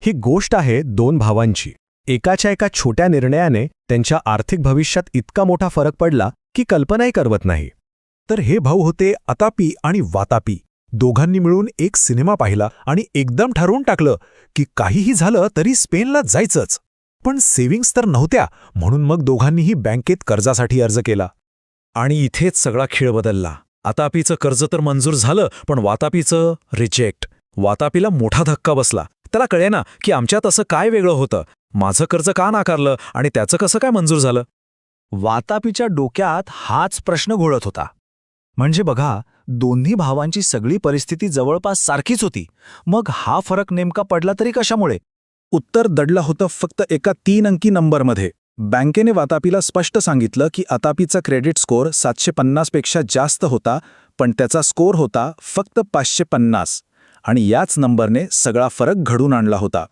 ही गोष्ट आहे दोन भावांची. एकाच्या एका छोट्या निर्णयाने त्यांच्या आर्थिक भविष्यात इतका मोठा फरक पडला की कल्पनाही करवत नाही. तर हे भाऊ होते अतापी आणि वातापी. दोघांनी मिळून एक सिनेमा पाहिला आणि एकदम ठरवून टाकलं की काहीही झालं तरी स्पेनला जायचंच. पण सेव्हिंग्स तर नव्हत्या, म्हणून मग दोघांनीही बँकेत कर्जासाठी अर्ज केला. आणि इथेच सगळा खेळ बदलला. अतापीचं कर्ज तर मंजूर झालं, पण वातापीचं रिजेक्ट. वातापीला मोठा धक्का बसला. त्याला कळेना की आमच्यात असं काय वेगळं होतं. माझं कर्ज का नाकारलं आणि त्याचं कसं काय मंजूर झालं. वातापीच्या डोक्यात हाच प्रश्न घोळत होता. म्हणजे बघा, दोन्ही भावांची सगळी परिस्थिती जवळपास सारखीच होती. मग हा फरक नेमका पडला तरी कशामुळे? उत्तर दडलं होतं फक्त एका 3 अंकी नंबरमध्ये. बँकेने वातापीला स्पष्ट सांगितलं की अतापीचा क्रेडिट स्कोअर 750 पेक्षा जास्त होता, पण त्याचा स्कोअर होता फक्त 550. आणि याच नंबरने सगळा फरक घडून आणला होता.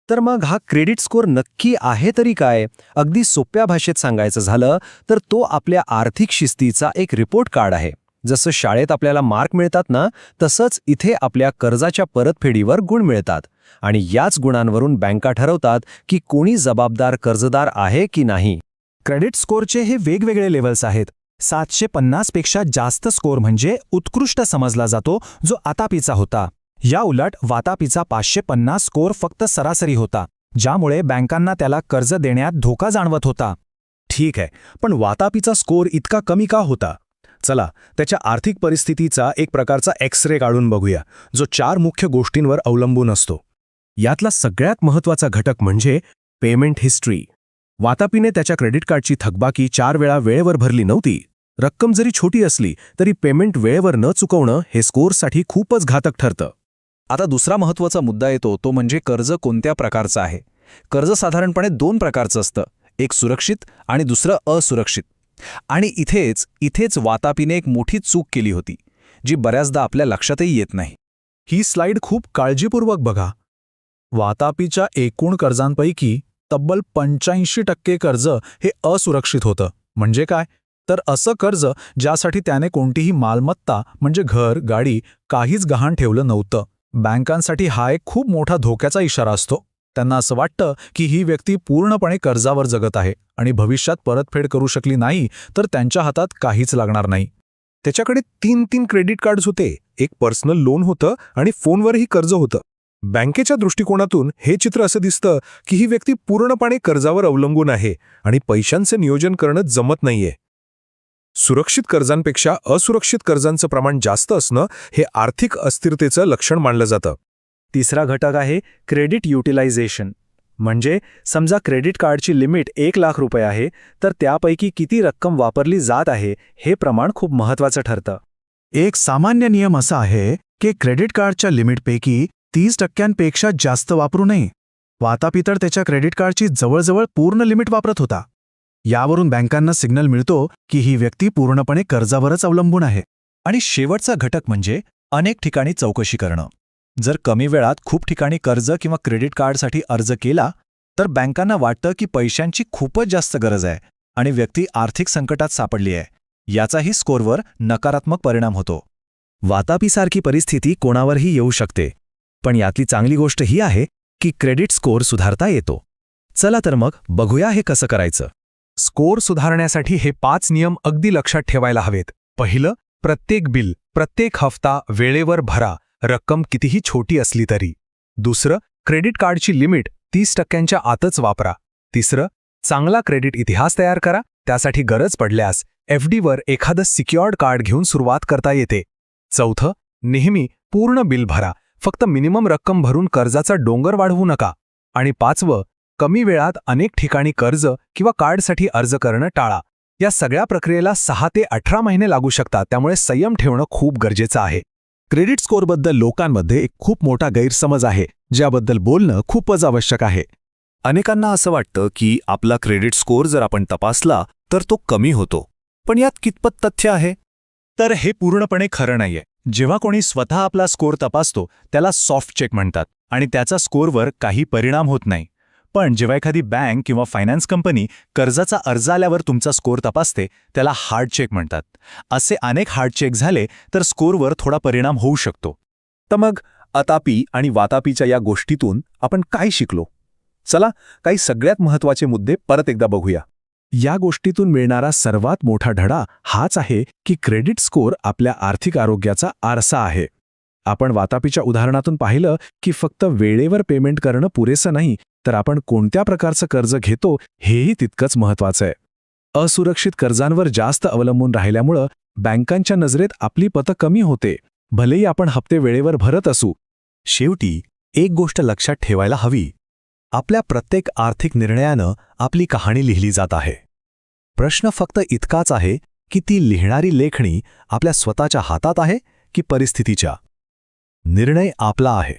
तर मग हा क्रेडिट स्कोअर नक्की आहे तरी काय? अगदी सोप्या भाषेत सांगायचं झालं तर तो आपल्या आर्थिक शिस्तीचा एक रिपोर्ट कार्ड आहे. जसं शाळेत आपल्याला मार्क मिळतात ना, तसंच इथे आपल्या कर्जाच्या परतफेडीवर गुण मिळतात. आणि याच गुणांवरून बँका ठरवतात की कोणी जबाबदार कर्जदार आहे की नाही. क्रेडिट स्कोअरचे हे वेगवेगळे लेव्हल्स आहेत. 750 पेक्षा जास्त स्कोअर म्हणजे उत्कृष्ट समजला जातो, जो अतापीचा होता. या उलट वातापीचा 550 स्कोअर फक्त सरासरी होता, ज्यामुळे बँकांना त्याला कर्ज देण्यात धोका जाणवत होता. ठीक आहे, पण वातापीचा स्कोअर इतका कमी का होता? चला, त्याच्या आर्थिक परिस्थितीचा एक प्रकारचा एक्स-रे काढून बघूया, जो 4 मुख्य गोष्टींवर अवलंबून असतो. यातला सगळ्यात महत्त्वाचा घटक म्हणजे पेमेंट हिस्ट्री. वातापीने त्याच्या क्रेडिट कार्डची थकबाकी 4 वेळा वेळेवर भरली नव्हती. रक्कम जरी छोटी असली तरी पेमेंट वेळेवर न चुकवणं हे स्कोअरसाठी खूपच घातक ठरतं. आता दुसरा महत्त्वाचा मुद्दा येतो, तो म्हणजे कर्ज कोणत्या प्रकारचं आहे. कर्ज साधारणपणे 2 प्रकारचं असतं, एक सुरक्षित आणि दुसरं असुरक्षित. आणि इथेच वातापीने एक मोठी चूक केली होती, जी बऱ्याचदा आपल्या लक्षातही येत नाही. ही स्लाइड खूप काळजीपूर्वक बघा. वातापीच्या एकूण कर्जांपैकी तब्बल 85% कर्ज हे असुरक्षित होतं. म्हणजे काय? तर असं कर्ज ज्यासाठी त्याने कोणतीही मालमत्ता म्हणजे घर, गाडी काहीच गहाण ठेवलं नव्हतं. बँकांसाठी हा एक खूप मोठा धोक्याचा इशारा असतो. त्यांना असं वाटतं की ही व्यक्ती पूर्णपणे कर्जावर जगत आहे आणि भविष्यात परतफेड करू शकली नाही तर त्यांच्या हातात काहीच लागणार नाही. त्याच्याकडे 3 क्रेडिट कार्ड्स होते, एक पर्सनल लोन होतं आणि फोनवरही कर्ज होतं. बँकेच्या दृष्टिकोनातून हे चित्र असं दिसतं की ही व्यक्ती पूर्णपणे कर्जावर अवलंबून आहे आणि पैशांचे नियोजन करणं जमत नाहीये. सुरक्षित कर्जांपेक्षा असुरक्षित कर्जांचं प्रमाण जास्त असणं हे आर्थिक अस्थिरतेचं लक्षण मानलं जातं. तिसरा घटक आहे क्रेडिट युटिलायझेशन. म्हणजे समजा क्रेडिट कार्डची लिमिट 1 लाख रुपये आहे, तर त्यापैकी किती रक्कम वापरली जात आहे हे प्रमाण खूप महत्त्वाचं ठरतं. एक सामान्य नियम असा आहे की क्रेडिट कार्डच्या लिमिटपैकी 30% जास्त वापरू नये. वातापी तर त्याच्या क्रेडिट कार्डची जवळजवळ पूर्ण लिमिट वापरत होता. यावरून बँकांना सिग्नल मिळतो की ही व्यक्ती पूर्णपणे कर्जावरच अवलंबून आहे. आणि शेवटचा घटक म्हणजे अनेक ठिकाणी चौकशी करणं. जर कमी वेळात खूप ठिकाणी कर्ज किंवा क्रेडिट कार्डसाठी अर्ज केला तर बँकांना वाटतं की पैशांची खूपच जास्त गरज आहे आणि व्यक्ती आर्थिक संकटात सापडली आहे. याचाही स्कोअरवर नकारात्मक परिणाम होतो. वातापीसारखी परिस्थिती कोणावरही येऊ शकते, पण यातली चांगली गोष्ट ही आहे की क्रेडिट स्कोअर सुधारता येतो. चला तर मग बघूया हे कसं करायचं. स्कोअर सुधारण्यासाठी हे 5 नियम अगदी लक्षात ठेवायला हवेत. पहिलं, प्रत्येक बिल, प्रत्येक हफ्ता वेळेवर भरा, रक्कम कितीही छोटी असली तरी. दुसरं, क्रेडिट कार्डची लिमिट 30% आतच वापरा. तिसरं, चांगला क्रेडिट इतिहास तयार करा. त्यासाठी गरज पडल्यास FDवर एखादं सिक्युअर्ड कार्ड घेऊन सुरुवात करता येते. चौथं, नेहमी पूर्ण बिल भरा, फक्त मिनिमम रक्कम भरून कर्जाचा डोंगर वाढवू नका. आणि 5वं, कमी वेळात अनेक ठिकाणी कर्ज किंवा कार्डसाठी अर्ज करणं टाळा. या सगळ्या प्रक्रियेला 6 ते 18 महिने लागू शकतात, त्यामुळे संयम ठेवणं खूप गरजेचं आहे. क्रेडिट स्कोअरबद्दल लोकांमध्ये एक खूप मोठा गैरसमज आहे, ज्याबद्दल बोलणं खूपच आवश्यक आहे. अनेकांना असं वाटतं की आपला क्रेडिट स्कोअर जर आपण तपासला तर तो कमी होतो. पण यात कितपत तथ्य आहे? तर हे पूर्णपणे खरं नाहीये. जेव्हा कोणी स्वतः आपला स्कोअर तपासतो त्याला सॉफ्ट चेक म्हणतात आणि त्याचा स्कोअरवर काही परिणाम होत नाही. पण जेव्हा एखादी बँक किंवा फायनान्स कंपनी कर्जाचा अर्ज आल्यावर तुमचा स्कोअर तपासते त्याला हार्ड चेक म्हणतात. असे अनेक हार्ड चेक झाले तर स्कोअरवर थोडा परिणाम होऊ शकतो. तर मग अतापी आणि वातापीच्या या गोष्टीतून आपण काय शिकलो? चला काही सगळ्यात महत्त्वाचे मुद्दे परत एकदा बघूया. या गोष्टीतून मिळणारा सर्वात मोठा धडा हाच आहे की क्रेडिट स्कोअर आपल्या आर्थिक आरोग्याचा आरसा आहे. आपण वातापीच्या उदाहरणातून पाहिलं की फक्त वेळेवर पेमेंट करणं पुरेसं नाही, तर आपण कोणत्या प्रकारचं कर्ज घेतो हेही तितकंच महत्त्वाचं आहे. असुरक्षित कर्जांवर जास्त अवलंबून राहिल्यामुळं बँकांच्या नजरेत आपली पतं कमी होते, भलेही आपण हप्ते वेळेवर भरत असू. शेवटी एक गोष्ट लक्षात ठेवायला हवी. आपल्या प्रत्येक आर्थिक निर्णयानं आपली कहाणी लिहिली जात आहे. प्रश्न फक्त इतकाच आहे की ती लिहिणारी लेखणी आपल्या स्वतःच्या हातात आहे की परिस्थितीच्या. निर्णय आपला आहे.